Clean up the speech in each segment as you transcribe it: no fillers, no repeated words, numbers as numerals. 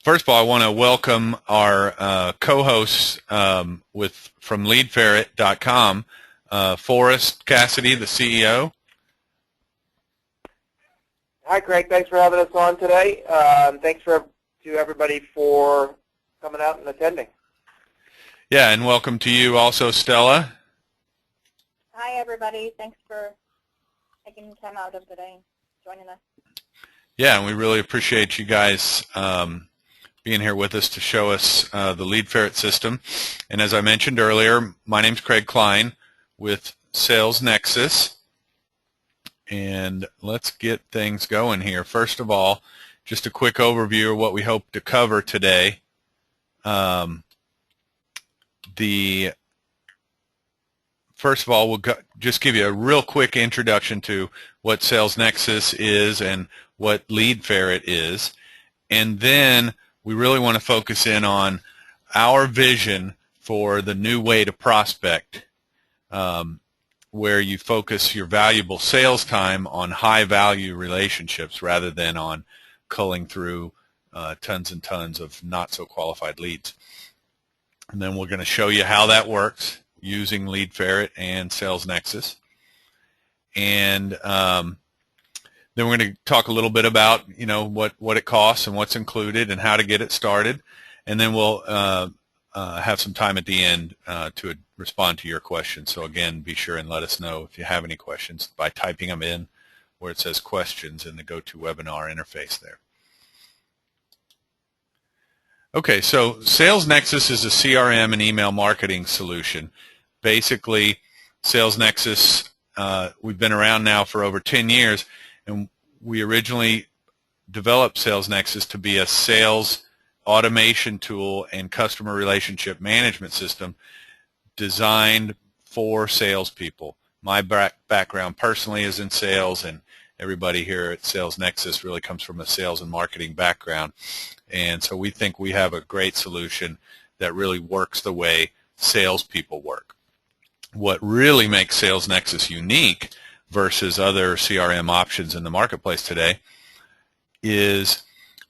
First of all, I want to welcome our co-hosts from leadferret.com, Forrest Cassidy, the CEO. Hi, Craig. Thanks for having us on today. Thanks to everybody for coming out and attending. Yeah, and welcome to you also, Stella. Hi, everybody. Thanks for taking time out of the day, joining us. Yeah, and we really appreciate you guys being here with us to show us the Lead Ferret system. And as I mentioned earlier, my name's Craig Klein with Sales Nexus. And let's get things going here. First of all, just a quick overview of what we hope to cover today. First of all, we'll just give you a real quick introduction to what Sales Nexus is and what Lead Ferret is. And then we really want to focus in on our vision for the new way to prospect, where you focus your valuable sales time on high-value relationships rather than on culling through tons and tons of not-so-qualified leads. And then we're going to show you how that works using Lead Ferret and Sales Nexus. And then we're going to talk a little bit about, what it costs and what's included and how to get it started. And then we'll have some time at the end to respond to your questions. So again, be sure and let us know if you have any questions by typing them in where it says questions in the GoToWebinar interface there. Okay, so Sales Nexus is a CRM and email marketing solution. Basically, Sales Nexus, we've been around now for over 10 years, and we originally developed Sales Nexus to be a sales automation tool and customer relationship management system designed for salespeople. My background personally is in sales, and everybody here at Sales Nexus really comes from a sales and marketing background. And so we think we have a great solution that really works the way salespeople work. What really makes Sales Nexus unique versus other CRM options in the marketplace today is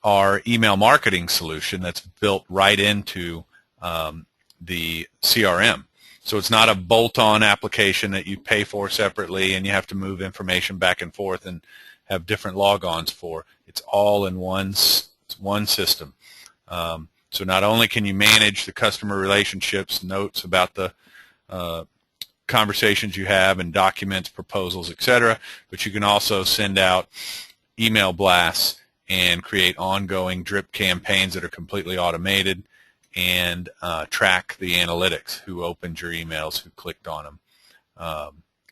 our email marketing solution that's built right into the CRM. So it's not a bolt-on application that you pay for separately and you have to move information back and forth and have different logons for. It's all in one system. So not only can you manage the customer relationships, notes about the conversations you have and documents, proposals, etc., but you can also send out email blasts and create ongoing drip campaigns that are completely automated and track the analytics, who opened your emails, who clicked on them,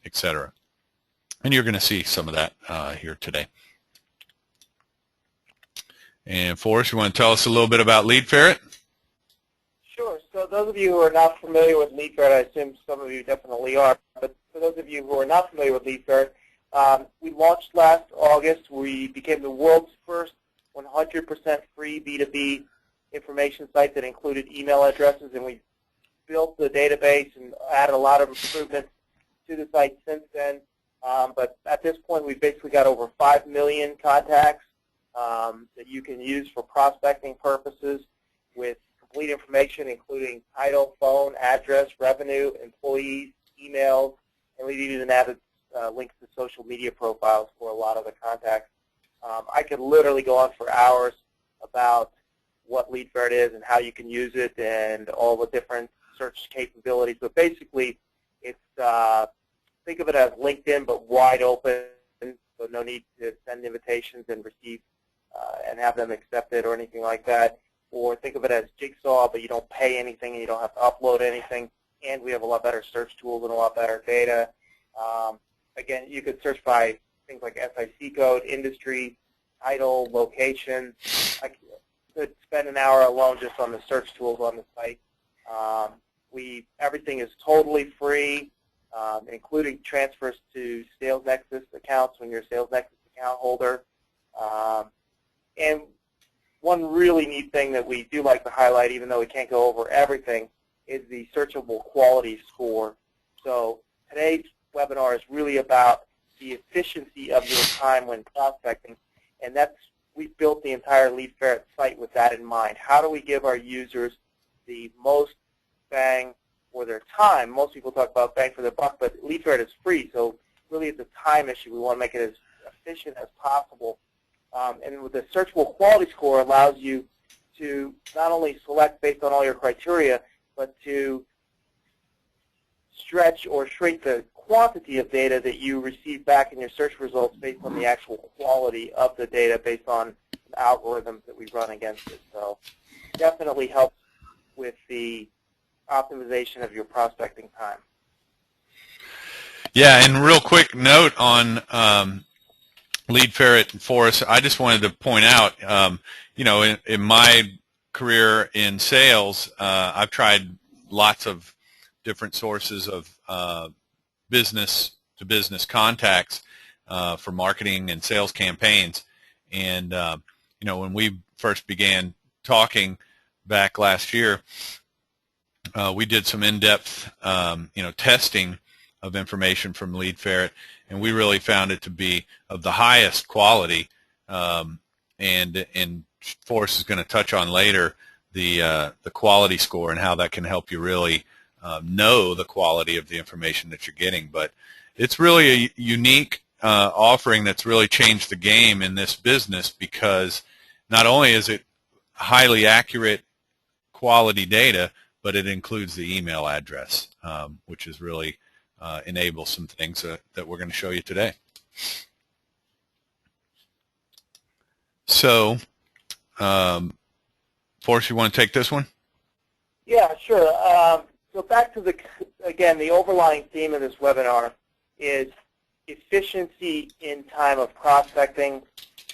etc. And you're going to see some of that here today. And Forrest, you want to tell us a little bit about Lead Ferret? Sure. So those of you who are not familiar with Lead Ferret, I assume some of you definitely are, but for those of you who are not familiar with Lead Ferret, we launched last August. We became the world's first 100% free B2B information site that included email addresses, and we built the database and added a lot of improvements to the site since then. But at this point, we've basically got over 5 million contacts that you can use for prospecting purposes with complete information, including title, phone, address, revenue, employees, emails, and we've even added links to social media profiles for a lot of the contacts. I could literally go on for hours about what Lead Ferret is and how you can use it and all the different search capabilities. But basically, it's think of it as LinkedIn but wide open, so no need to send invitations and receive and have them accepted or anything like that. Or think of it as Jigsaw, but you don't pay anything and you don't have to upload anything. And we have a lot better search tools and a lot better data. Again, you could search by things like SIC code, industry, title, location. I could spend an hour alone just on the search tools on the site. Everything is totally free, including transfers to Sales Nexus accounts when you're a Sales Nexus account holder. And one really neat thing that we do like to highlight, even though we can't go over everything, is the searchable quality score. So today's webinar is really about the efficiency of your time when prospecting, and that's we built the entire Lead Ferret site with that in mind. How do we give our users the most bang for their time? Most people talk about bang for their buck, but Lead Ferret is free, so really it's a time issue. We want to make it as efficient as possible. And with the searchable quality score allows you to not only select based on all your criteria, but to stretch or shrink the quantity of data that you receive back in your search results based on the actual quality of the data based on the algorithms that we run against it. So definitely helps with the optimization of your prospecting time. Yeah, and real quick note on Lead Ferret for us, I just wanted to point out, you know, in my career in sales, I've tried lots of different sources of business-to-business contacts for marketing and sales campaigns. And, you know, when we first began talking back last year, we did some in-depth, you know, testing of information from Lead Ferret, and we really found it to be of the highest quality. And Forrest is going to touch on later the quality score and how that can help you really know the quality of the information that you're getting. But it's really a unique offering that's really changed the game in this business, because not only is it highly accurate quality data, but it includes the email address, which is really enables some things that we're going to show you today. So, Forrest, you want to take this one? Yeah, sure. So back to the overlying theme of this webinar is efficiency in time of prospecting.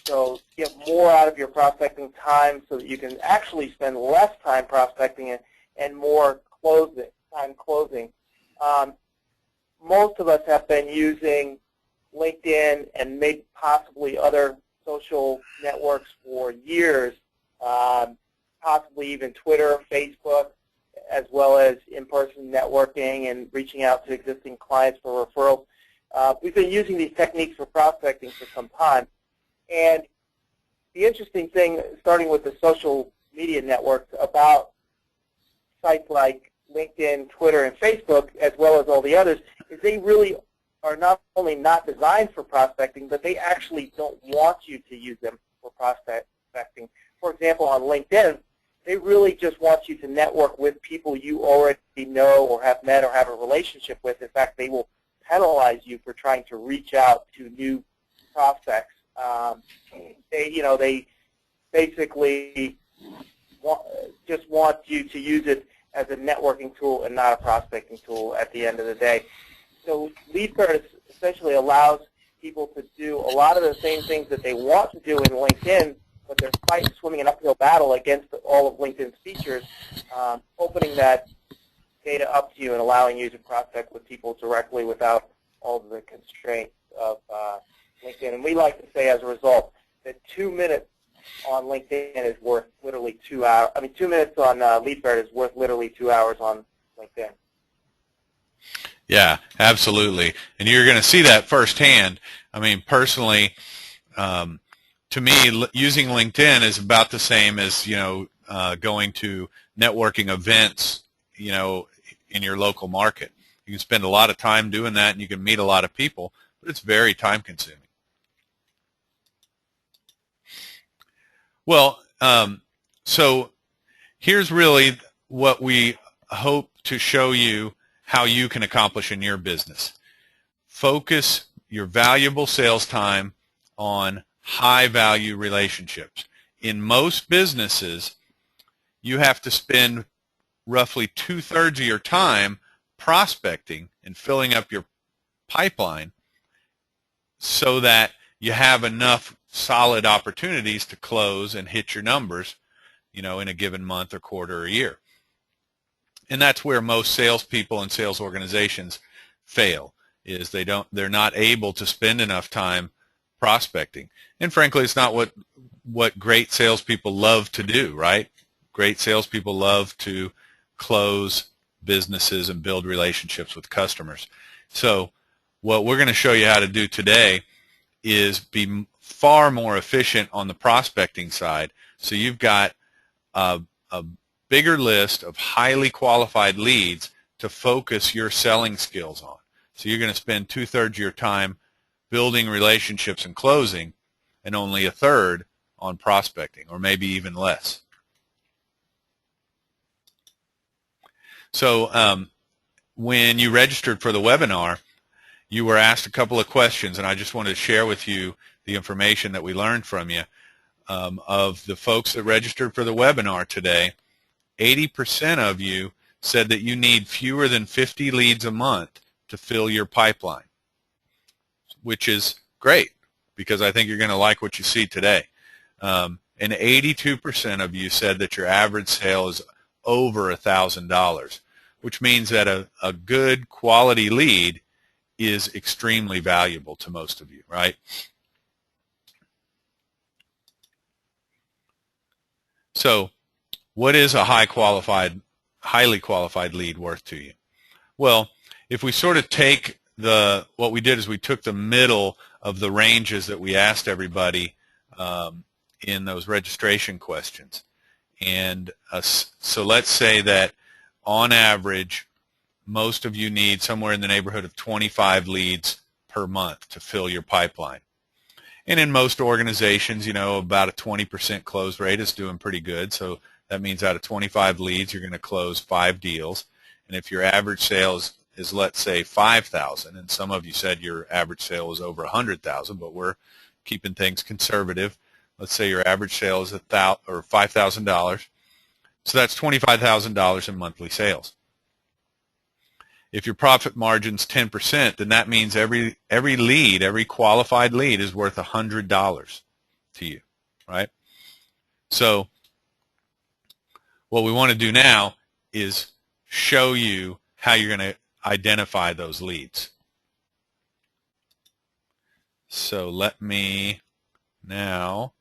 So get more out of your prospecting time so that you can actually spend less time prospecting and more time closing. Most of us have been using LinkedIn and maybe possibly other social networks for years, possibly even Twitter, Facebook, as well as in-person networking and reaching out to existing clients for referrals. We've been using these techniques for prospecting for some time. And the interesting thing, starting with the social media networks, about sites like LinkedIn, Twitter, and Facebook, as well as all the others, is they really are not only not designed for prospecting, but they actually don't want you to use them for prospecting. For example, on LinkedIn, they really just want you to network with people you already know or have met or have a relationship with. In fact, they will penalize you for trying to reach out to new prospects. They basically just want you to use it as a networking tool and not a prospecting tool at the end of the day. So Lead Ferret essentially allows people to do a lot of the same things that they want to do in LinkedIn, but they're swimming an uphill battle against all of LinkedIn's features, opening that data up to you and allowing you to prospect with people directly without all of the constraints of LinkedIn. And we like to say, as a result, that 2 minutes on LinkedIn is worth literally 2 hours. 2 minutes on Lead Ferret is worth literally 2 hours on LinkedIn. Yeah, absolutely. And you're going to see that firsthand. I mean, personally, to me, using LinkedIn is about the same as, going to networking events, in your local market. You can spend a lot of time doing that, and you can meet a lot of people, but it's very time-consuming. Well, so here's really what we hope to show you how you can accomplish in your business. Focus your valuable sales time on high-value relationships. In most businesses, you have to spend roughly 2/3 of your time prospecting and filling up your pipeline so that you have enough solid opportunities to close and hit your numbers, in a given month or quarter or year. And that's where most salespeople and sales organizations fail, is they're not able to spend enough time prospecting. And frankly, it's not what great salespeople love to do, right? Great salespeople love to close businesses and build relationships with customers. So what we're going to show you how to do today is be far more efficient on the prospecting side. So you've got a bigger list of highly qualified leads to focus your selling skills on. So you're going to spend 2/3 of your time building relationships and closing, and only 1/3 on prospecting, or maybe even less. So when you registered for the webinar, you were asked a couple of questions, and I just wanted to share with you the information that we learned from you. Of the folks that registered for the webinar today, 80% of you said that you need fewer than 50 leads a month to fill your pipeline, which is great because I think you're going to like what you see today. And 82% of you said that your average sale is over $1,000, which means that a good quality lead is extremely valuable to most of you, right? So what is a highly qualified lead worth to you? Well, if we sort of take what we did is we took the middle of the ranges that we asked everybody in those registration questions. And so let's say that on average, most of you need somewhere in the neighborhood of 25 leads per month to fill your pipeline. And in most organizations, about a 20% close rate is doing pretty good. So that means out of 25 leads, you're going to close 5 deals. And if your average sales is, let's say, 5,000, and some of you said your average sale was over 100,000, but we're keeping things conservative. Let's say your average sale is $5,000. So that's $25,000 in monthly sales. If your profit margin's 10%, then that means every lead, every qualified lead is worth $100 to you, right? So what we want to do now is show you how you're going to identify those leads. So let me now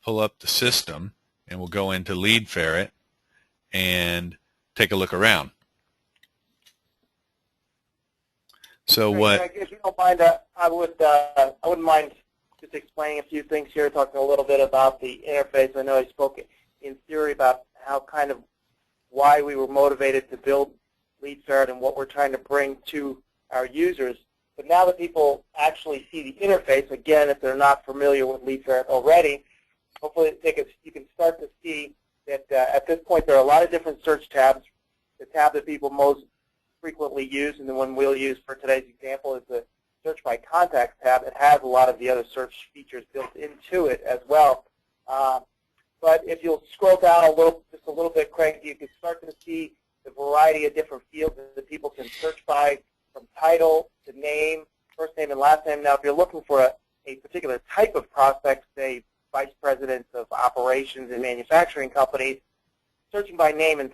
pull up the system, and we'll go into Lead Ferret and take a look around. So what? If you don't mind, I wouldn't mind just explaining a few things here, talking a little bit about the interface. I know I spoke in theory about how why we were motivated to build Lead Ferret and what we're trying to bring to our users. But now that people actually see the interface, again, if they're not familiar with Lead Ferret already, hopefully you can start to see that at this point there are a lot of different search tabs. The tab that people most frequently use, and the one we'll use for today's example, is the Search by Contacts tab. It has a lot of the other search features built into it as well. But if you'll scroll down just a little bit, Craig, you can start to see the variety of different fields that people can search by, from title to name, first name and last name. Now, if you're looking for a particular type of prospect, say vice presidents of operations in manufacturing companies, searching by name and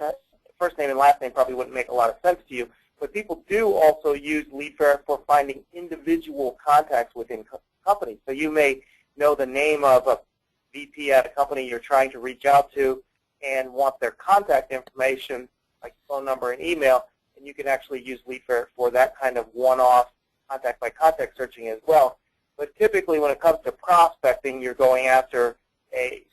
first name and last name probably wouldn't make a lot of sense to you. But people do also use Lead Ferret for finding individual contacts within companies. So you may know the name of a VP at a company you're trying to reach out to and want their contact information, like phone number and email, and you can actually use Lead Ferret for that kind of one-off contact by contact searching as well. But typically when it comes to prospecting, you're going after a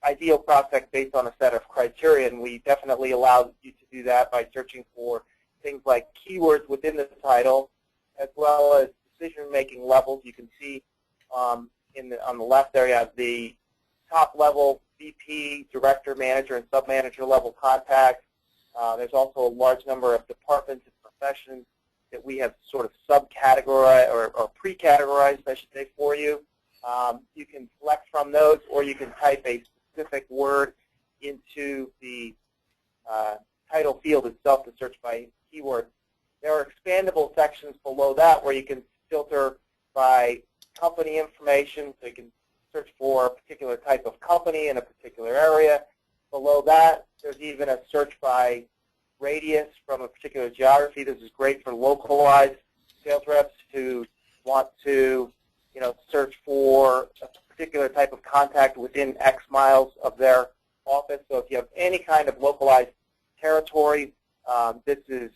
ideal prospect based on a set of criteria, and we definitely allow you to do that by searching for things like keywords within the title, as well as decision-making levels. You can see on the left there you have the top-level VP, director, manager, and sub-manager level contacts. There's also a large number of departments and professions that we have sort of subcategorized or pre-categorized, I should say, for you. You can select from those, or you can type a specific word into the title field itself to search by keyword. There are expandable sections below that where you can filter by company information, so you can search for a particular type of company in a particular area. Below that, there's even a search by radius from a particular geography. This is great for localized sales reps who want to search for a particular type of contact within X miles of their office. So if you have any kind of localized territory, this is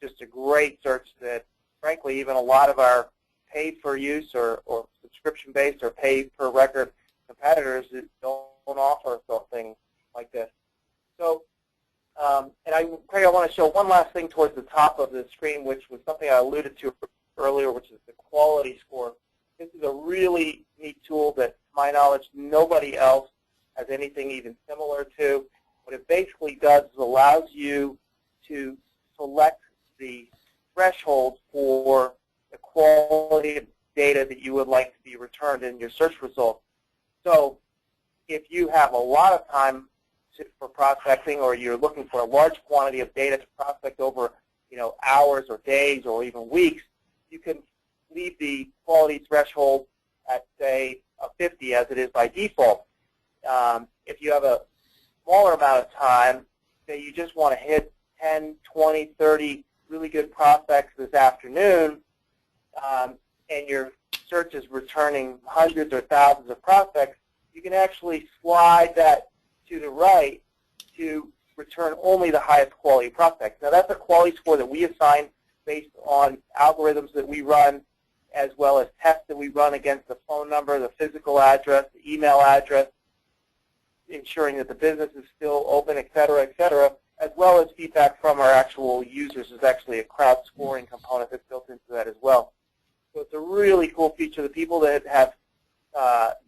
just a great search that, frankly, even a lot of our pay-per-use or subscription-based or pay-per-record competitors that don't offer something like this. So, Craig, I want to show one last thing towards the top of the screen, which was something I alluded to earlier, which is the quality score. This is a really neat tool that, to my knowledge, nobody else has anything even similar to. What it basically does is allows you to select the threshold for the quality of data that you would like to be returned in your search results. So if you have a lot of time for prospecting, or you're looking for a large quantity of data to prospect over, hours or days or even weeks, you can leave the quality threshold at, say, a 50 as it is by default. If you have a smaller amount of time, say you just want to hit 10, 20, 30 really good prospects this afternoon, and your search is returning hundreds or thousands of prospects, you can actually slide that to the right to return only the highest quality prospects. Now, that's a quality score that we assign based on algorithms that we run, as well as tests that we run against the phone number, the physical address, the email address, ensuring that the business is still open, et cetera, as well as feedback from our actual users. There's actually a crowd scoring component that's built into that as well. So it's a really cool feature. The people that have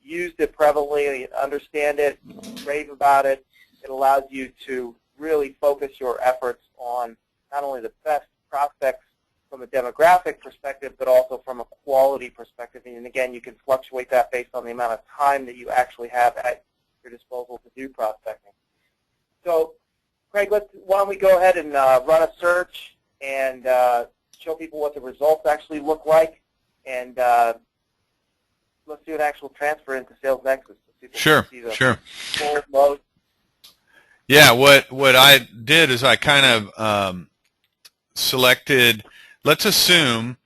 used it prevalently, understand it, rave about it. It allows you to really focus your efforts on not only the best prospects from a demographic perspective, but also from a quality perspective. And again, you can fluctuate that based on the amount of time that you actually have at your disposal to do prospecting. So, Craig, why don't we go ahead and run a search and show people what the results actually look like, and let's do an actual transfer into Sales Nexus. So people Sure, can see the sure. full load. Yeah, what I did is I kind of selected, let's assume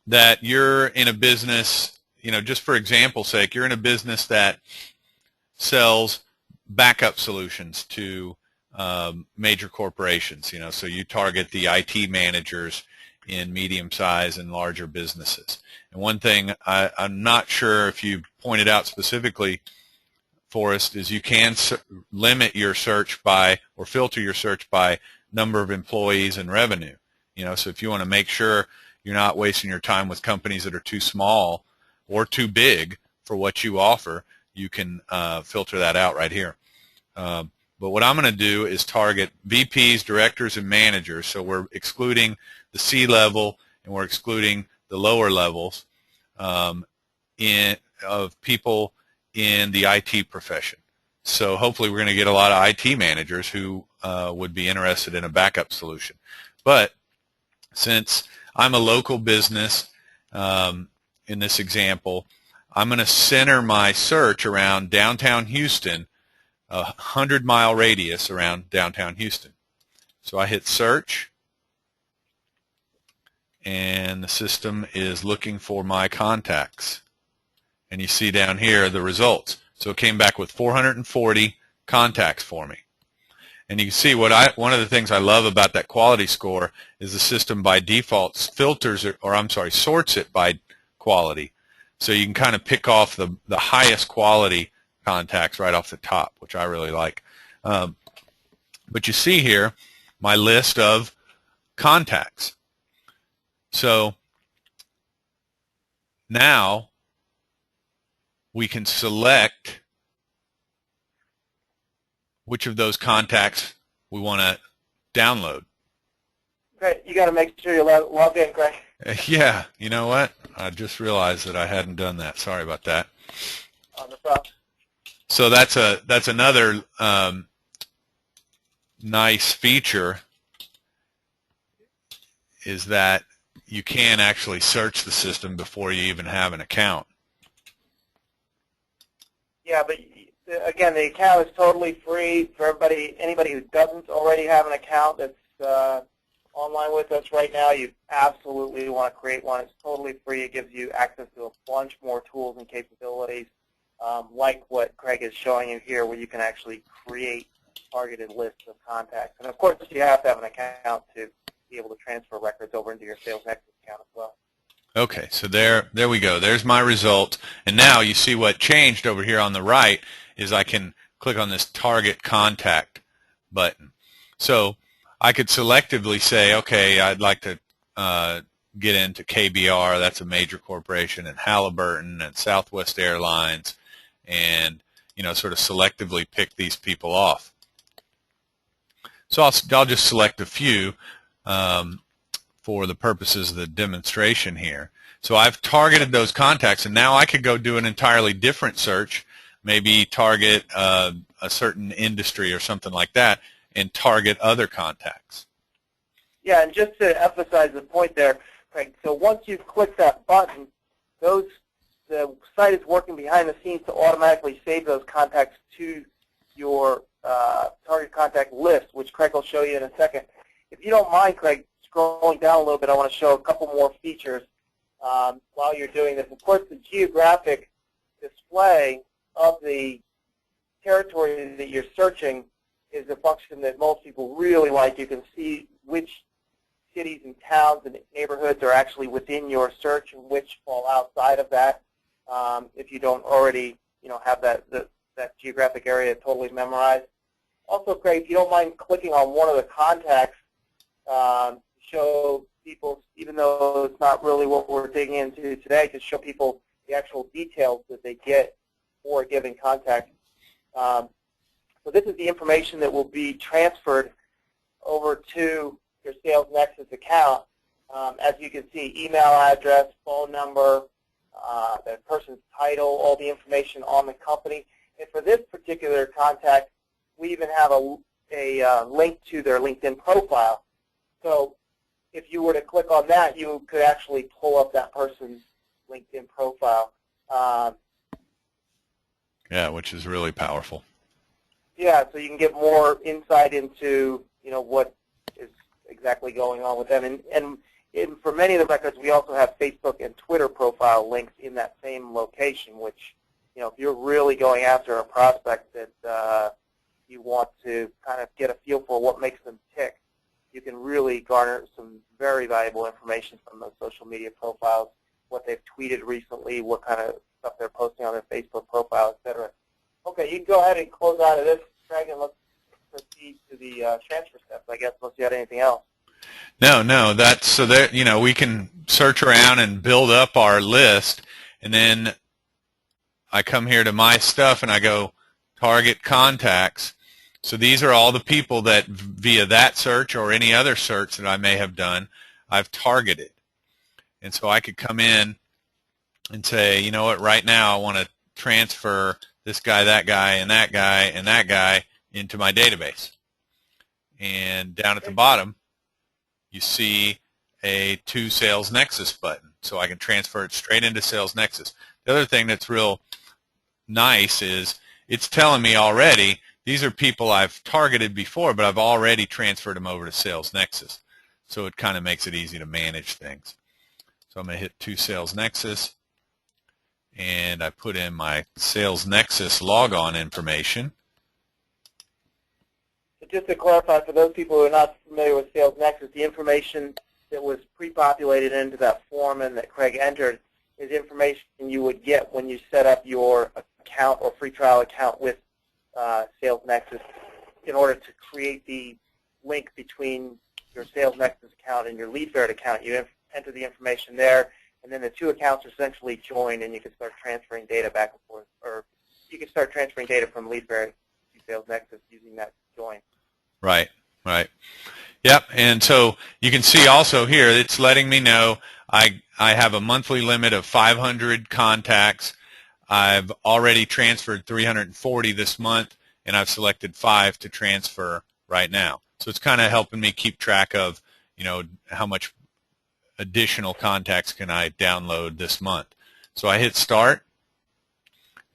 that you're in a business, just for example's sake, you're in a business that sells backup solutions to major corporations, so you target the IT managers in medium-sized and larger businesses. And one thing I'm not sure if you pointed out specifically, Forrest, is you can limit your search by, or filter your search by, number of employees and revenue. So if you want to make sure you're not wasting your time with companies that are too small or too big for what you offer, you can filter that out right here. But what I'm going to do is target VPs, directors, and managers. So we're excluding the C-level and we're excluding the lower levels of people in the IT profession. So hopefully we're going to get a lot of IT managers who would be interested in a backup solution. But since I'm a local business in this example, I'm going to center my search around downtown Houston, a 100-mile radius around downtown Houston. So I hit search, and the system is looking for my contacts. And you see down here the results. So it came back with 440 contacts for me. And you can see one of the things I love about that quality score is the system by default filters it, sorts it by quality. So you can kind of pick off the highest quality contacts right off the top, which I really like. But you see here my list of contacts. So now we can select which of those contacts we want to download. Great. You got to make sure you're logged in, Greg. Yeah, you know what? I just realized that I hadn't done that. Sorry about that. No problem. So that's another nice feature, is that you can actually search the system before you even have an account. Yeah, but again, the account is totally free for everybody. Anybody who doesn't already have an account that's online with us right now, you absolutely want to create one. It's totally free. It gives you access to a bunch more tools and capabilities, like what Craig is showing you here, where you can actually create targeted lists of contacts. And of course, you have to have an account to be able to transfer records over into your Sales Nexus account as well. Okay, so there we go. There's my result. And now you see what changed over here on the right is I can click on this target contact button. So I could selectively say, okay, I'd like to get into KBR, that's a major corporation, and Halliburton and Southwest Airlines, and sort of selectively pick these people off. So I'll just select a few for the purposes of the demonstration here. So I've targeted those contacts, and now I could go do an entirely different search, maybe target a certain industry or something like that, and target other contacts. Yeah, and just to emphasize the point there, Craig, so once you've clicked that button, the site is working behind the scenes to automatically save those contacts to your target contact list, which Craig will show you in a second. If you don't mind, Craig, scrolling down a little bit, I want to show a couple more features while you're doing this. Of course, the geographic display of the territory that you're searching is a function that most people really like. You can see which cities and towns and neighborhoods are actually within your search and which fall outside of that. If you don't already, have that geographic area totally memorized. Also, Craig, if you don't mind clicking on one of the contacts, show people, even though it's not really what we're digging into today, to show people the actual details that they get for a given contact. So this is the information that will be transferred over to your Sales Nexus account. As you can see, email address, phone number, the person's title, all the information on the company. And for this particular contact, we even have a link to their LinkedIn profile. So if you were to click on that, you could actually pull up that person's LinkedIn profile. Yeah, which is really powerful. Yeah, so you can get more insight into what is exactly going on with them. And for many of the records, we also have Facebook and Twitter profile links in that same location, which, if you're really going after a prospect that you want to kind of get a feel for what makes them tick, you can really garner some very valuable information from those social media profiles, what they've tweeted recently, what kind of stuff they're posting on their Facebook profile, et cetera. Okay, you can go ahead and close out of this, Craig, and let's proceed to the transfer steps, I guess, unless you had anything else. No, that's so that we can search around and build up our list, and then I come here to my stuff and I go target contacts. So these are all the people that via that search or any other search that I may have done, I've targeted. And so I could come in and say, you know what, right now I want to transfer this guy, that guy, and that guy, and that guy into my database. And down at the bottom, you see a To Sales Nexus button. So I can transfer it straight into Sales Nexus. The other thing that's real nice is it's telling me already these are people I've targeted before, but I've already transferred them over to Sales Nexus. So it kind of makes it easy to manage things. So I'm going to hit To Sales Nexus, and I put in my Sales Nexus logon information. So just to clarify, for those people who are not familiar with Sales Nexus, the information that was pre-populated into that form and that Craig entered is information you would get when you set up your account or free trial account with Sales Nexus. In order to create the link between your Sales Nexus account and your LeadFerret account, you enter the information there, and then the two accounts are essentially joined, and you can start transferring data back and forth, or you can start transferring data from LeadFerret to Sales Nexus using that join. Right. Yep, and so you can see also here it's letting me know I have a monthly limit of 500 contacts. I've already transferred 340 this month, and I've selected 5 to transfer right now. So it's kind of helping me keep track of, how much additional contacts can I download this month. So I hit start,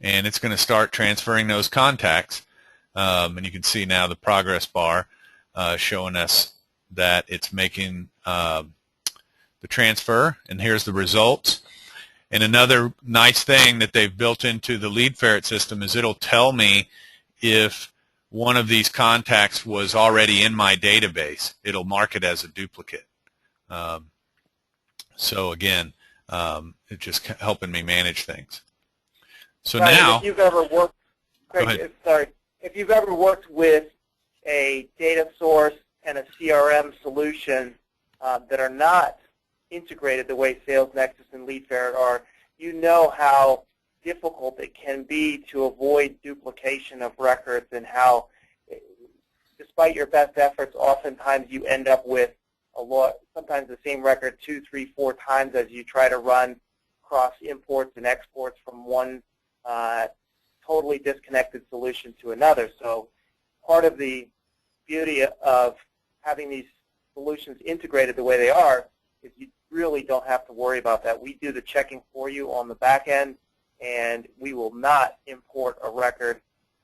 and it's going to start transferring those contacts. And you can see now the progress bar showing us that it's making the transfer, and here's the results. And another nice thing that they've built into the LeadFerret system is it'll tell me if one of these contacts was already in my database. It'll mark it as a duplicate. So again, It's just helping me manage things. So Right, now, and if you've ever worked, go ahead. if you've ever worked with a data source and a CRM solution that are not integrated the way SalesNexus and LeadFerret are, you know how difficult it can be to avoid duplication of records, and how, despite your best efforts, oftentimes you end up with sometimes the same record 2, 3, 4 times as you try to run cross imports and exports from one totally disconnected solution to another. So part of the beauty of having these solutions integrated the way they are is you really don't have to worry about that. We do the checking for you on the back end, and we will not import a record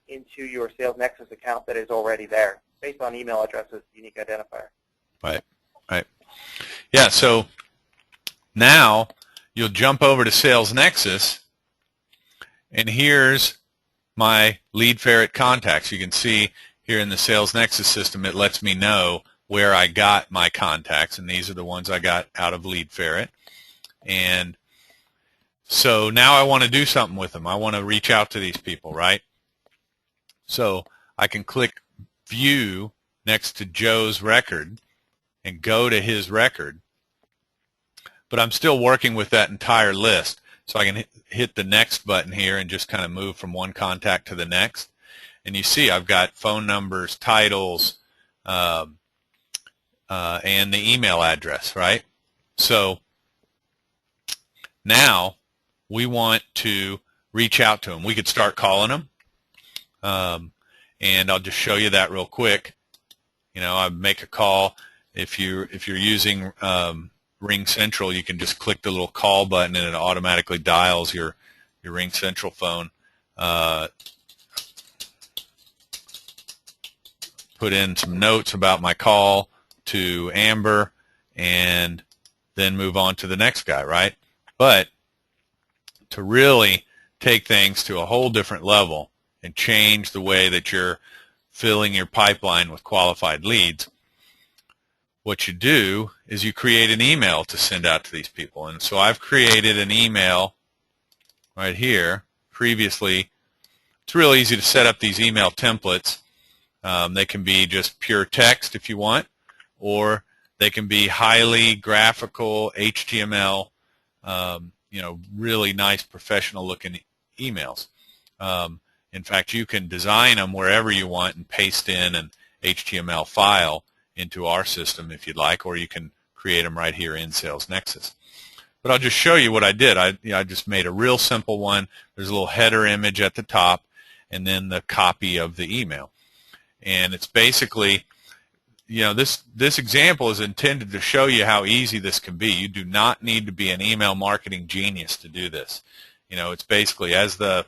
into your SalesNexus account that is already there based on email addresses, unique identifier. Right, right. Yeah, so now you'll jump over to SalesNexus, and here's my LeadFerret contacts. You can see here in the SalesNexus system, it lets me know where I got my contacts, and these are the ones I got out of LeadFerret. And so now I want to do something with them. I want to reach out to these people, right? So I can click View next to Joe's record and go to his record, but I'm still working with that entire list. So I can hit the next button here and just kind of move from one contact to the next. And you see I've got phone numbers, titles, and the email address, right? So now we want to reach out to them. We could start calling them, and I'll just show you that real quick. You know, I make a call. If you're using Ring Central, you can just click the little call button and it automatically dials your Ring Central phone. Put in some notes about my call to Amber, and then move on to the next guy, right? But to really take things to a whole different level and change the way that you're filling your pipeline with qualified leads, what you do is you create an email to send out to these people. And so I've created an email right here previously. It's real easy to set up these email templates. They can be just pure text if you want, or they can be highly graphical HTML, really nice professional looking emails. In fact, you can design them wherever you want and paste in an HTML file into our system if you'd like, or you can create them right here in SalesNexus. But I'll just show you what I did. I just made a real simple one. There's a little header image at the top, and then the copy of the email. And it's basically, this example is intended to show you how easy this can be. You do not need to be an email marketing genius to do this. It's basically, as the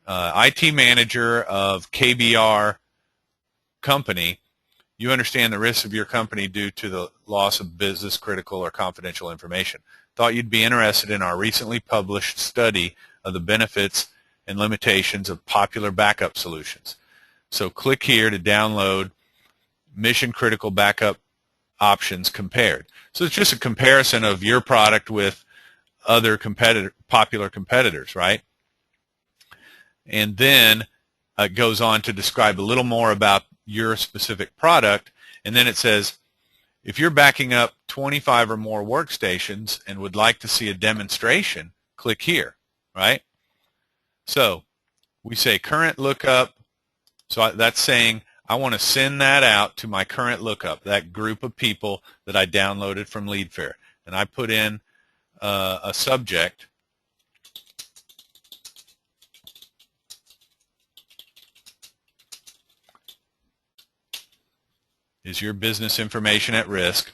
IT manager of KBR company, you understand the risks of your company due to the loss of business critical or confidential information. Thought you'd be interested in our recently published study of the benefits and limitations of popular backup solutions. So click here to download mission critical backup options compared. So it's just a comparison of your product with other popular competitors, right? And then it goes on to describe a little more about your specific product, and then it says, if you're backing up 25 or more workstations and would like to see a demonstration, click here, right? So we say current lookup, so that's saying I want to send that out to my current lookup, that group of people that I downloaded from LeadFerret, and I put in a subject. Is your business information at risk?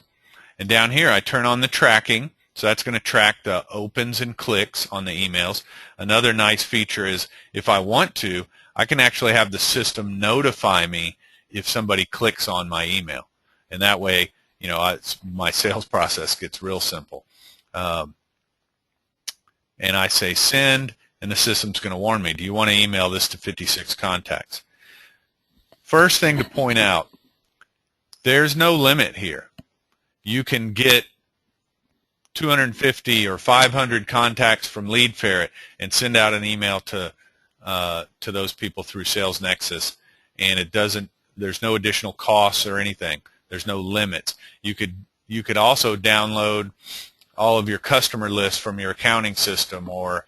And down here I turn on the tracking, so that's going to track the opens and clicks on the emails. Another nice feature is if I want to, I can actually have the system notify me if somebody clicks on my email. And that way, my sales process gets real simple. And I say send, and the system's going to warn me, do you want to email this to 56 contacts? First thing to point out, there's no limit here. You can get 250 or 500 contacts from Lead Ferret and send out an email to those people through Sales Nexus, and there's no additional costs or anything. There's no limits. You could also download all of your customer lists from your accounting system, or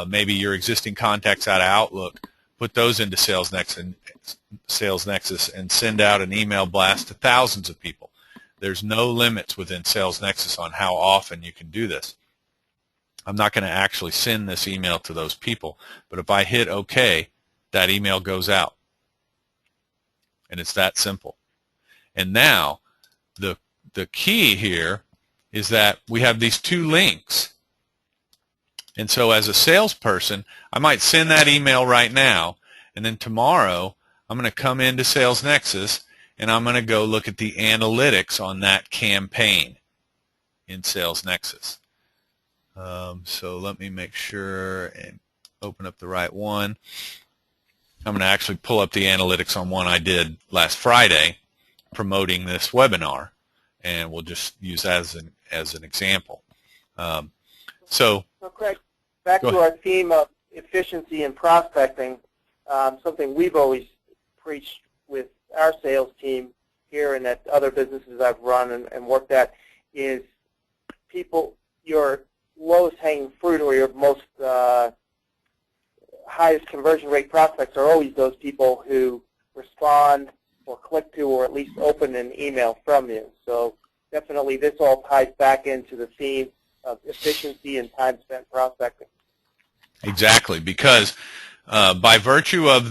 maybe your existing contacts out of Outlook, put those into Sales Nexus and send out an email blast to thousands of people. There's no limits within Sales Nexus on how often you can do this. I'm not going to actually send this email to those people, but if I hit OK, that email goes out. And it's that simple. And now, the key here is that we have these two links. And so as a salesperson, I might send that email right now, and then tomorrow I'm going to come into Sales Nexus and I'm going to go look at the analytics on that campaign in Sales Nexus. So let me make sure and open up the right one. I'm going to actually pull up the analytics on one I did last Friday promoting this webinar, and we'll just use that as an example. So Craig, back to our theme of efficiency in prospecting, something we've always preached with our sales team here and at other businesses I've run and worked at is your lowest hanging fruit or your most highest conversion rate prospects are always those people who respond or click to or at least open an email from you. So definitely this all ties back into the theme of efficiency and time spent prospecting. Exactly, because by virtue of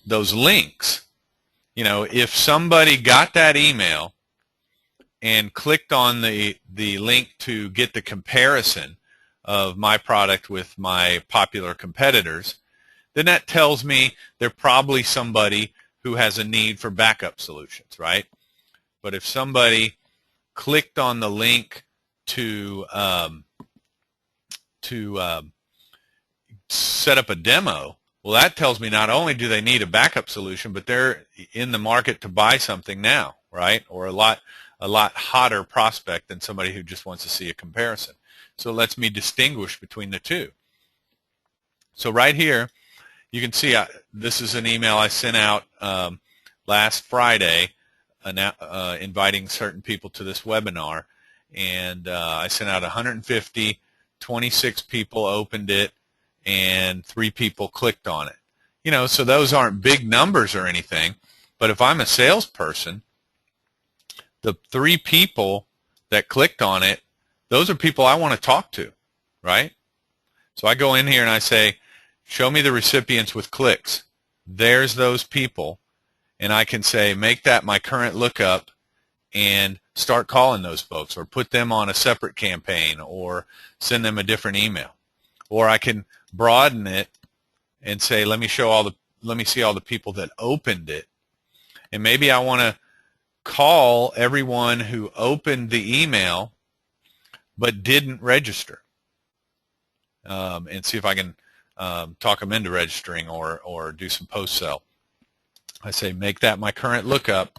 those links, if somebody got that email and clicked on the link to get the comparison of my product with my popular competitors, then that tells me they're probably somebody who has a need for backup solutions, right? But if somebody clicked on the link to set up a demo, well, that tells me not only do they need a backup solution, but they're in the market to buy something now, right? Or a lot hotter prospect than somebody who just wants to see a comparison. So it lets me distinguish between the two. So right here, you can see this is an email I sent out last Friday inviting certain people to this webinar. And I sent out 150, 26 people opened it, and 3 people clicked on it. So those aren't big numbers or anything, but if I'm a salesperson, the 3 people that clicked on it, those are people I want to talk to, right? So I go in here and I say, show me the recipients with clicks. There's those people, and I can say, make that my current lookup and start calling those folks, or put them on a separate campaign, or send them a different email. Or I can broaden it and say, let me see all the people that opened it, and maybe I want to call everyone who opened the email but didn't register, and see if I can talk them into registering or do some post sell. I say, make that my current lookup.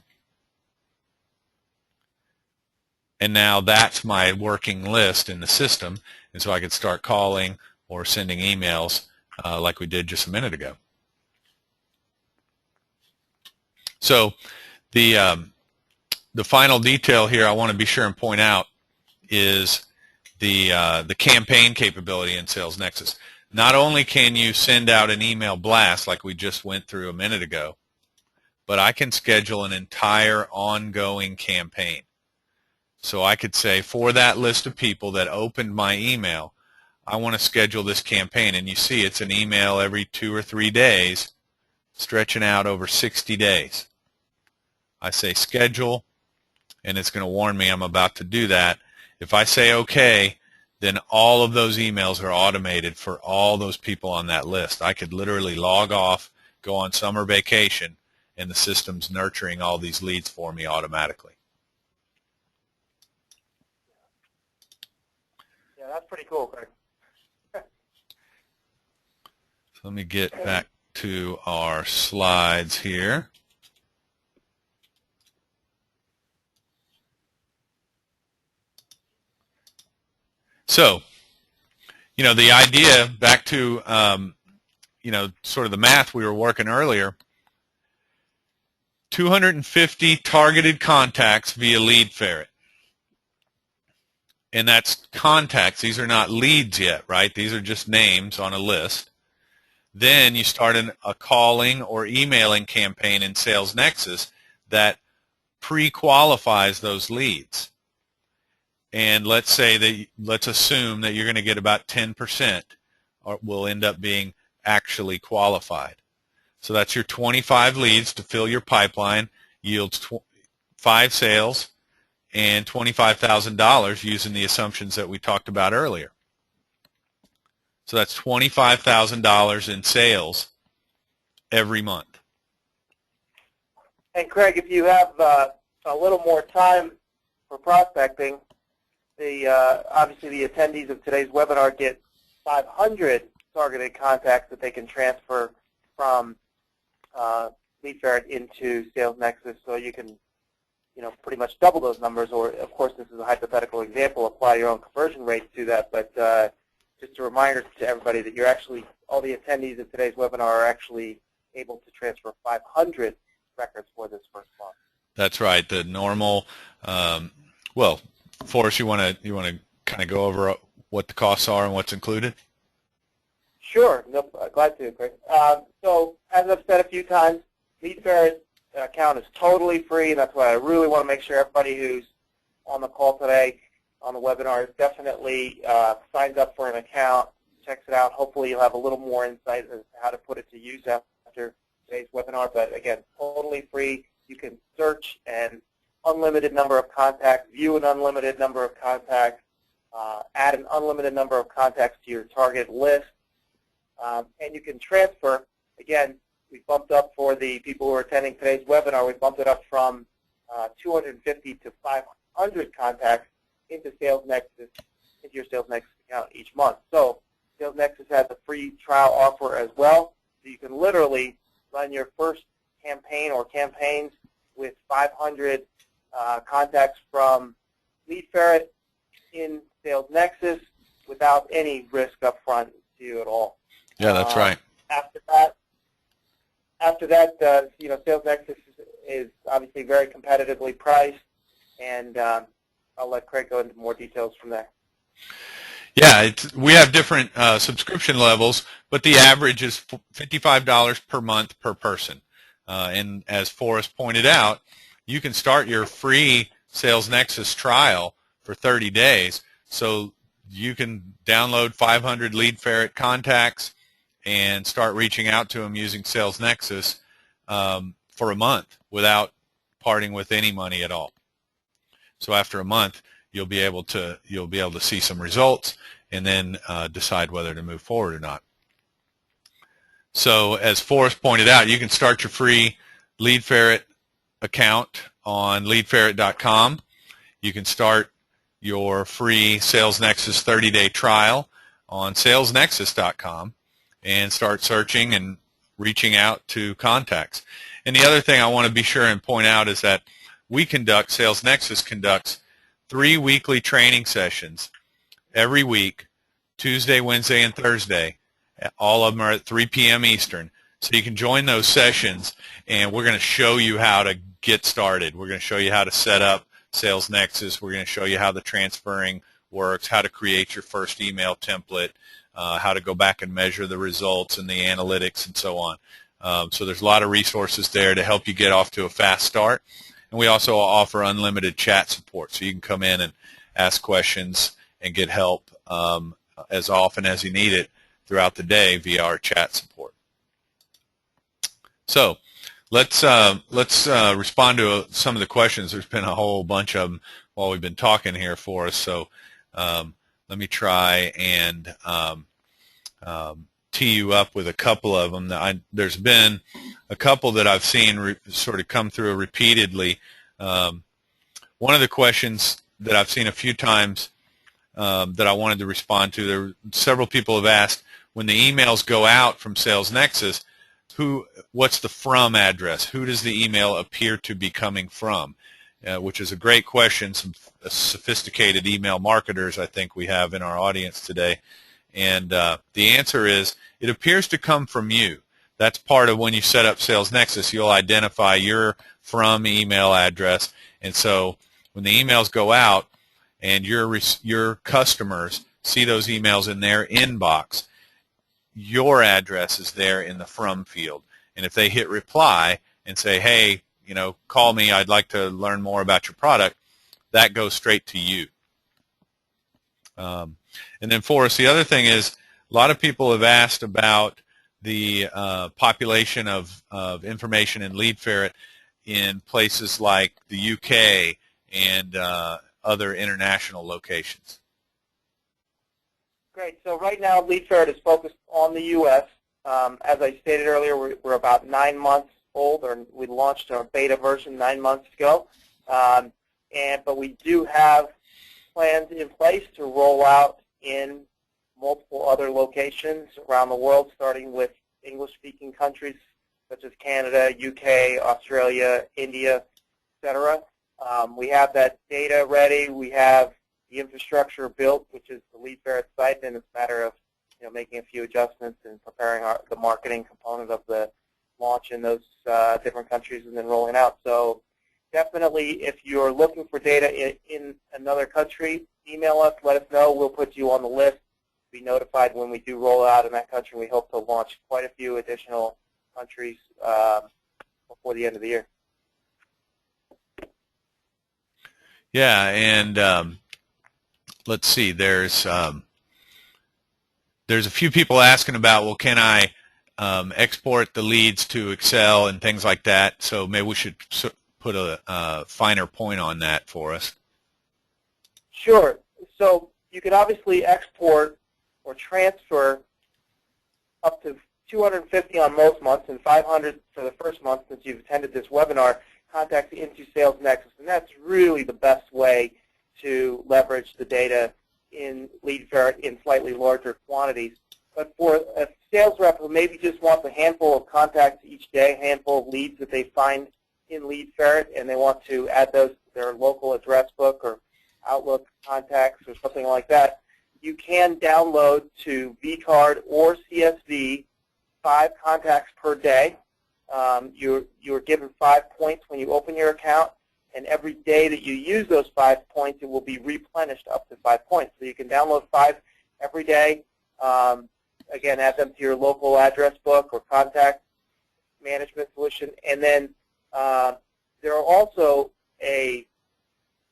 And now that's my working list in the system, and so I could start calling or sending emails like we did just a minute ago. So the final detail here I want to be sure and point out is the campaign capability in Sales Nexus. Not only can you send out an email blast like we just went through a minute ago, but I can schedule an entire ongoing campaign. So I could say, for that list of people that opened my email, I want to schedule this campaign. And you see it's an email every 2 or 3 days, stretching out over 60 days. I say schedule, and it's going to warn me I'm about to do that. If I say OK, then all of those emails are automated for all those people on that list. I could literally log off, go on summer vacation, and the system's nurturing all these leads for me automatically. Yeah, that's pretty cool, Craig. So let me get back to our slides here. So, the idea, back to, sort of the math we were working earlier, 250 targeted contacts via lead ferret. And that's contacts. These are not leads yet, right? These are just names on a list. Then you start a calling or emailing campaign in Sales Nexus that pre-qualifies those leads. And let's assume that you're going to get about 10% or will end up being actually qualified. So that's your 25 leads to fill your pipeline, yields 5 sales and $25,000 using the assumptions that we talked about earlier. So that's $25,000 in sales every month. And Craig, if you have a little more time for prospecting, obviously the attendees of today's webinar get 500 targeted contacts that they can transfer from Lead Ferret into Sales Nexus, so you can pretty much double those numbers, or of course this is a hypothetical example, apply your own conversion rates to that, but just a reminder to everybody that all the attendees of today's webinar are actually able to transfer 500 records for this first month. That's right. The normal, well, Forrest, you want to kind of go over what the costs are and what's included? Sure. No, glad to, Craig. So as I've said a few times, Lead Ferret account is totally free, and that's why I really want to make sure everybody who's on the call today, on the webinar, is definitely signs up for an account, checks it out. Hopefully you'll have a little more insight as to how to put it to use after today's webinar. But again, totally free. You can search an unlimited number of contacts, view an unlimited number of contacts, add an unlimited number of contacts to your target list, and you can transfer. Again, we bumped up for the people who are attending today's webinar, we bumped it up from 250 to 500 contacts into Sales Nexus, into your Sales Nexus account each month. So Sales Nexus has a free trial offer as well. So you can literally run your first campaign or campaigns with 500 contacts from Lead Ferret in Sales Nexus without any risk up front to you at all. Yeah, that's right. After that, Sales Nexus is obviously very competitively priced, and I'll let Craig go into more details from there. Yeah, we have different subscription levels, but the average is $55 per month per person. And as Forrest pointed out, you can start your free Sales Nexus trial for 30 days. So you can download 500 Lead Ferret contacts and start reaching out to them using Sales Nexus for a month without parting with any money at all. So after a month, you'll be able to see some results and then decide whether to move forward or not. So as Forrest pointed out, you can start your free Lead Ferret account on leadferret.com. You can start your free Sales Nexus 30-day trial on salesnexus.com and start searching and reaching out to contacts. And the other thing I want to be sure and point out is that Sales Nexus conducts 3 weekly training sessions every week, Tuesday, Wednesday, and Thursday. All of them are at 3 p.m. Eastern. So you can join those sessions, and we're going to show you how to get started. We're going to show you how to set up Sales Nexus. We're going to show you how the transferring works, how to create your first email template, how to go back and measure the results and the analytics and so on. So there's a lot of resources there to help you get off to a fast start. And we also offer unlimited chat support, so you can come in and ask questions and get help as often as you need it throughout the day via our chat support. So let's respond to some of the questions. There's been a whole bunch of them while we've been talking here for us. So let me try and tee you up with a couple of them. There's been a couple that I've seen sort of come through repeatedly. One of the questions that I've seen a few times that I wanted to respond to, several people have asked, when the emails go out from Sales Nexus, what's the from address? Who does the email appear to be coming from? which is a great question. Some sophisticated email marketers I think we have in our audience today. And the answer is it appears to come from you. That's part of when you set up Sales Nexus. You'll identify your from email address. And so when the emails go out and your customers see those emails in their inbox, your address is there in the from field. And if they hit reply and say, hey, call me, I'd like to learn more about your product, that goes straight to you. And then Forrest, the other thing is a lot of people have asked about the population of information in Lead Ferret in places like the UK and other international locations. Great. So right now, Lead Ferret is focused on the U.S. As I stated earlier, we're about 9 months old, or we launched our beta version 9 months ago. But we do have plans in place to roll out in multiple other locations around the world, starting with English-speaking countries such as Canada, UK, Australia, India, etc. We have that data ready. We have the infrastructure built, which is the Lead Ferret site, and it's a matter of making a few adjustments and preparing the marketing component of the launch in those different countries and then rolling out. So definitely, if you're looking for data in another country, email us, let us know. We'll put you on the list, be notified when we do roll out in that country. We hope to launch quite a few additional countries before the end of the year. Yeah, and let's see, there's a few people asking about, well, can I export the leads to Excel and things like that? So maybe we should put a finer point on that for us. Sure. So you can obviously export or transfer up to 250 on most months and 500 for the first month since you've attended this webinar, contacts into Sales Nexus. And that's really the best way to leverage the data in Lead Ferret in slightly larger quantities. But for a sales rep who maybe just wants a handful of contacts each day, a handful of leads that they find in Lead Ferret, and they want to add those to their local address book or Outlook contacts or something like that, you can download to vCard or CSV 5 contacts per day. You're given 5 points when you open your account, and every day that you use those 5 points, it will be replenished up to 5 points. So you can download 5 every day. Again, add them to your local address book or contact management solution. And then there's also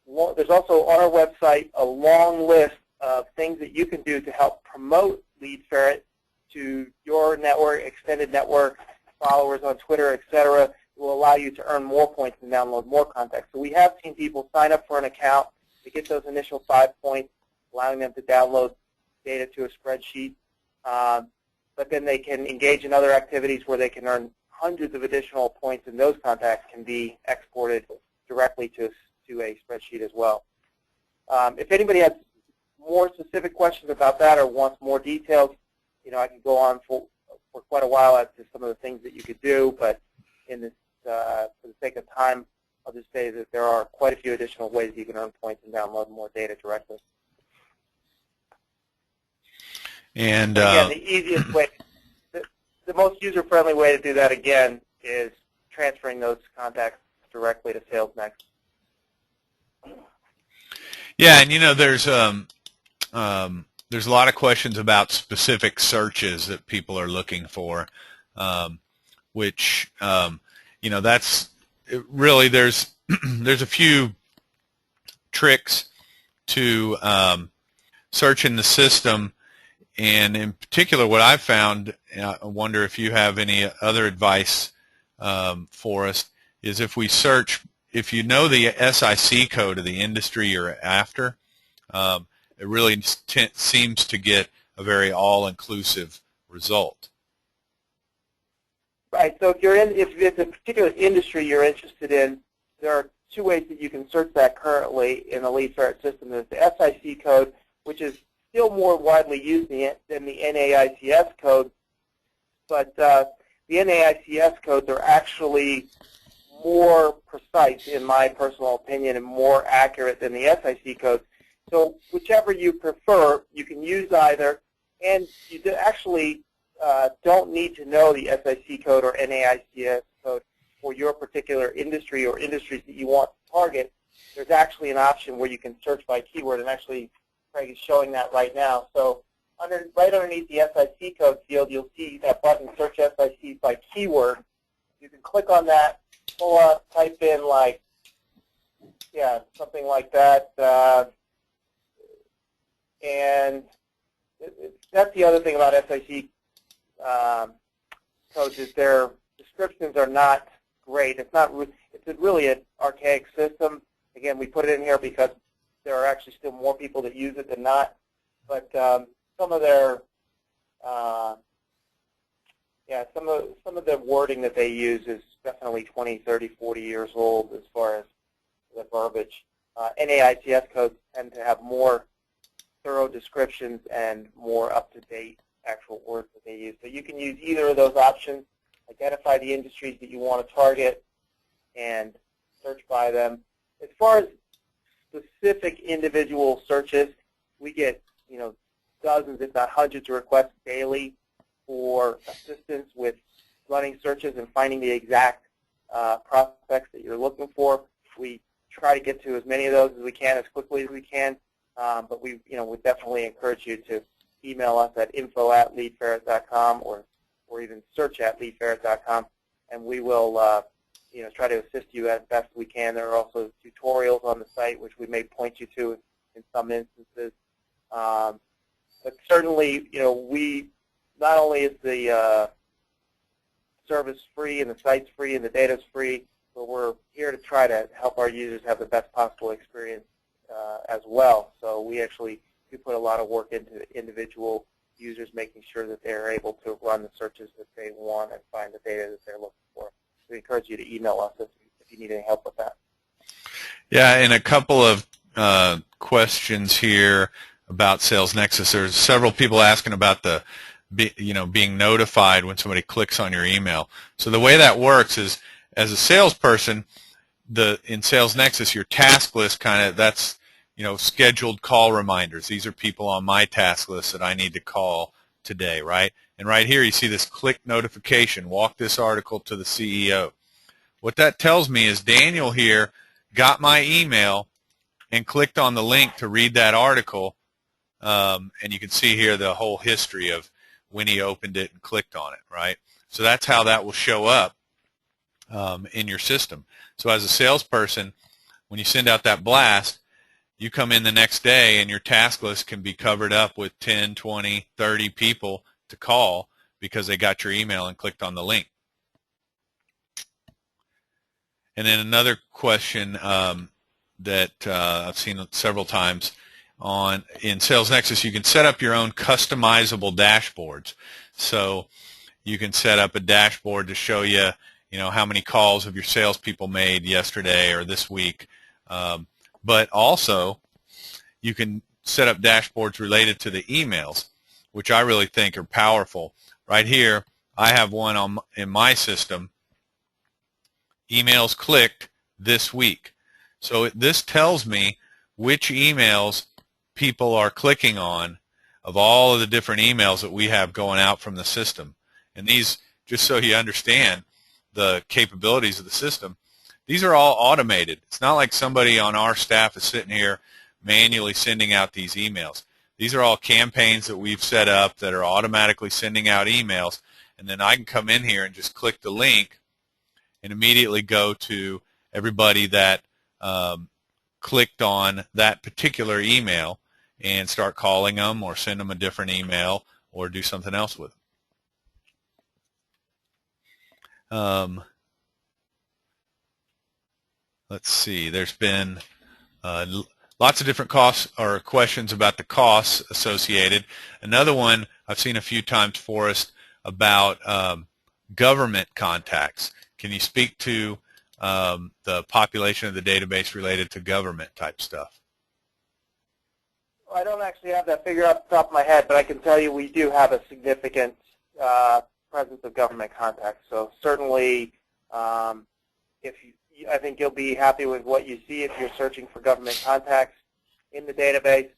on our website a long list of things that you can do to help promote Lead Ferret to your network, extended network, followers on Twitter, etc. It will allow you to earn more points and download more contacts. So we have seen people sign up for an account to get those initial 5 points, allowing them to download data to a spreadsheet. But then they can engage in other activities where they can earn hundreds of additional points, and those contacts can be exported directly to a spreadsheet as well. If anybody has more specific questions about that or wants more details, I can go on for quite a while as to some of the things that you could do, but in this, for the sake of time, I'll just say that there are quite a few additional ways you can earn points and download more data directly. And again, the easiest way, the most user-friendly way to do that, again, is transferring those contacts directly to Sales Nexus. Yeah, and there's a lot of questions about specific searches that people are looking for, which that's really there's a few tricks to search in the system. And in particular, what I've found, I wonder if you have any other advice for us, is if we search, if you know the SIC code of the industry you're after, it really seems to get a very all-inclusive result. Right. So if it's a particular industry you're interested in, there are 2 ways that you can search that currently in the Lead Ferret system. There's the SIC code, which is still more widely used than the NAICS code, but the NAICS codes are actually more precise, in my personal opinion, and more accurate than the SIC codes. So whichever you prefer, you can use either, and you actually don't need to know the SIC code or NAICS code for your particular industry or industries that you want to target. There's actually an option where you can search by keyword, and actually Craig is showing that right now. So right underneath the SIC code field, you'll see that button, Search SIC by Keyword. You can click on that, pull up, type in like, something like that. And that's the other thing about SIC codes is their descriptions are not great. It's really an archaic system. Again, we put it in here because there are actually still more people that use it than not. But some of their some of the wording that they use is definitely 20, 30, 40 years old as far as the verbiage. NAICS codes tend to have more thorough descriptions and more up-to-date actual words that they use. So you can use either of those options, identify the industries that you want to target, and search by them. As far as specific individual searches, we get dozens, if not hundreds, of requests daily for assistance with running searches and finding the exact prospects that you're looking for. We try to get to as many of those as we can, as quickly as we can, but we would definitely encourage you to email us at info@leadferret.com or even search@leadferret.com, and we will try to assist you as best we can. There are also tutorials on the site which we may point you to in some instances. But certainly, we not only is the service free and the site's free and the data's free, but we're here to try to help our users have the best possible experience as well. So we actually do put a lot of work into individual users, making sure that they're able to run the searches that they want and find the data that they're looking for. We encourage you to email us if you need any help with that. Yeah, and a couple of questions here about Sales Nexus. There's several people asking about the, being notified when somebody clicks on your email. So the way that works is, as a salesperson, in Sales Nexus, your task list that's scheduled call reminders. These are people on my task list that I need to call today, right? And right here you see this click notification, walk this article to the CEO. What that tells me is Daniel here got my email and clicked on the link to read that article, and you can see here the whole history of when he opened it and clicked on it, right? So that's how that will show up in your system. So as a salesperson, when you send out that blast, you come in the next day and your task list can be covered up with 10, 20, 30 people to call because they got your email and clicked on the link. And then another question that I've seen several times in Sales Nexus, you can set up your own customizable dashboards. So you can set up a dashboard to show you, how many calls have your salespeople made yesterday or this week. But also, you can set up dashboards related to the emails, which I really think are powerful. Right here, I have one in my system, emails clicked this week. So this tells me which emails people are clicking on of all of the different emails that we have going out from the system. And these, just so you understand the capabilities of the system, these are all automated. It's not like somebody on our staff is sitting here manually sending out these emails. These are all campaigns that we've set up that are automatically sending out emails, and then I can come in here and just click the link and immediately go to everybody that clicked on that particular email and start calling them or send them a different email or do something else with them. Let's see. There's been lots of different costs or questions about the costs associated. Another one I've seen a few times, Forrest, about government contacts. Can you speak to the population of the database related to government type stuff? I don't actually have that figure off the top of my head, but I can tell you we do have a significant presence of government contacts. So certainly I think you'll be happy with what you see if you're searching for government contacts in the database.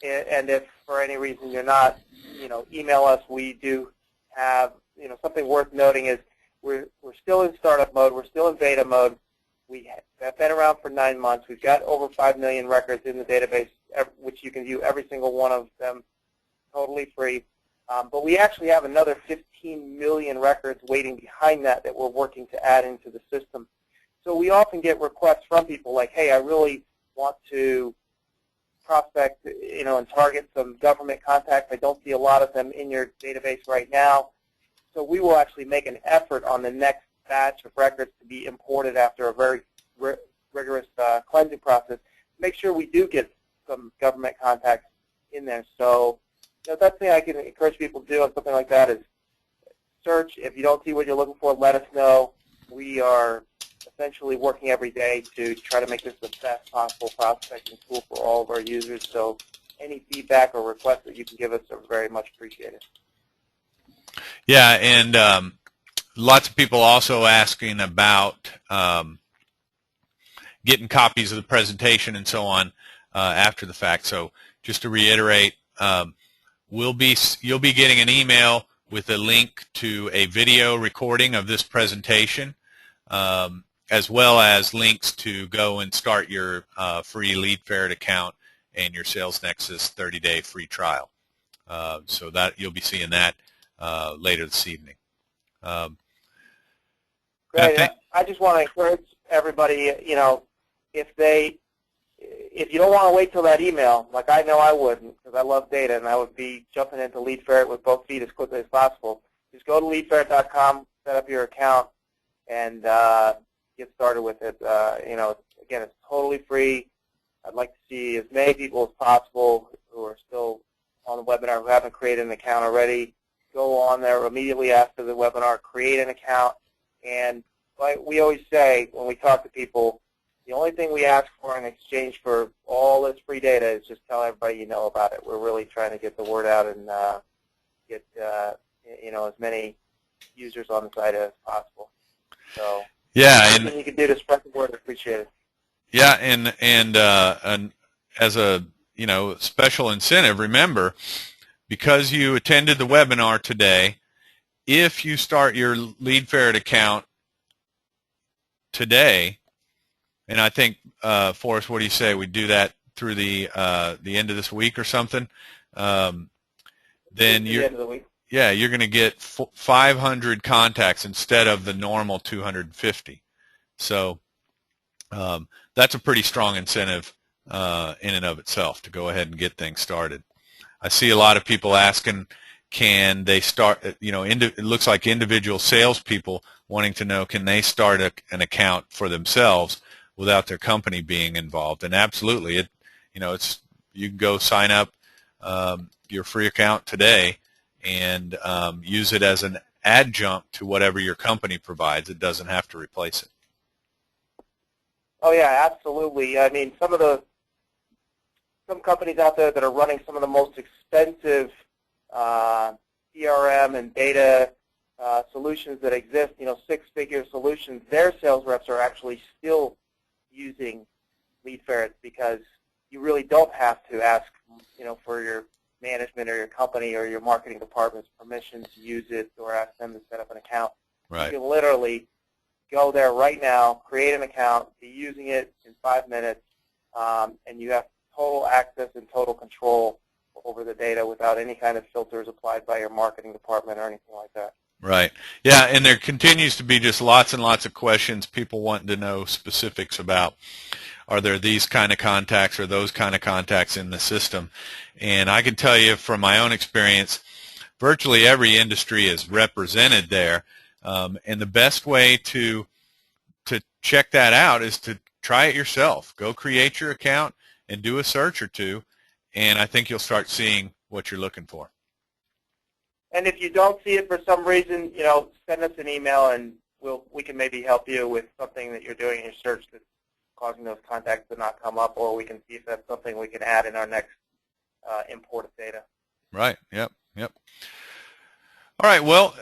And if for any reason you're not, email us. We do have, something worth noting is we're still in startup mode. We're still in beta mode. We have been around for 9 months. We've got over 5 million records in the database, which you can view every single one of them totally free. But we actually have another 15 million records waiting behind that we're working to add into the system. So we often get requests from people like, hey, I really want to prospect, and target some government contacts. I don't see a lot of them in your database right now. So we will actually make an effort on the next batch of records to be imported after a very rigorous cleansing process. Make sure we do get some government contacts in there. So that's something I can encourage people to do on something like that is search. If you don't see what you're looking for, let us know. We are essentially working every day to try to make this the best possible prospecting tool for all of our users. So any feedback or requests that you can give us are very much appreciated. Yeah, and lots of people also asking about getting copies of the presentation and so on after the fact. So just to reiterate, you'll be getting an email with a link to a video recording of this presentation, as well as links to go and start your free LeadFerret account and your SalesNexus 30-day free trial. So that you'll be seeing that later this evening. Great. I just want to encourage everybody, if you don't want to wait till that email, like I know I wouldn't because I love data and I would be jumping into LeadFerret with both feet as quickly as possible, just go to leadferret.com, set up your account, and get started with it. Again, it's totally free. I'd like to see as many people as possible who are still on the webinar who haven't created an account already. Go on there immediately after the webinar, create an account, and like we always say when we talk to people, the only thing we ask for in exchange for all this free data is just tell everybody you know about it. We're really trying to get the word out and get as many users on the site as possible. So yeah, and anything you can do to spread the word, I appreciate it. Yeah, and as a special incentive, remember, because you attended the webinar today, if you start your LeadFerret account today, and I think Forrest, what do you say? We do that through the end of this week or something. Then the end of the week. Yeah, you're going to get 500 contacts instead of the normal 250. So that's a pretty strong incentive in and of itself to go ahead and get things started. I see a lot of people asking, can they start, it looks like individual salespeople wanting to know, can they start an account for themselves without their company being involved? And absolutely, you can go sign up your free account today and use it as an adjunct to whatever your company provides. It doesn't have to replace it. Oh yeah, absolutely. I mean, some companies out there that are running some of the most expensive CRM and data solutions that exist, six-figure solutions, their sales reps are actually still using LeadFerret because you really don't have to ask, for your management or your company or your marketing department's permission to use it or ask them to set up an account. Right. You can literally go there right now, create an account, be using it in 5 minutes, and you have total access and total control over the data without any kind of filters applied by your marketing department or anything like that. Right. Yeah, and there continues to be just lots and lots of questions, people wanting to know specifics about, are there these kind of contacts or those kind of contacts in the system? And I can tell you from my own experience, virtually every industry is represented there. And the best way to check that out is to try it yourself. Go create your account and do a search or two, and I think you'll start seeing what you're looking for. And if you don't see it for some reason, send us an email and we can maybe help you with something that you're doing in your search that's causing those contacts to not come up, or we can see if that's something we can add in our next import of data. Right. Yep. All right. Well,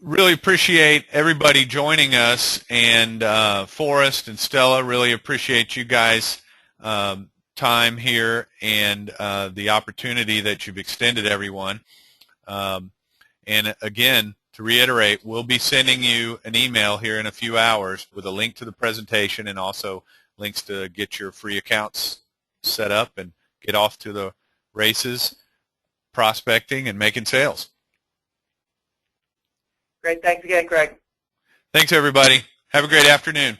really appreciate everybody joining us, and Forrest and Stella, really appreciate you guys' time here and the opportunity that you've extended everyone. And again, to reiterate, we'll be sending you an email here in a few hours with a link to the presentation and also links to get your free accounts set up and get off to the races, prospecting and making sales. Great. Thanks again, Craig. Thanks, everybody. Have a great afternoon.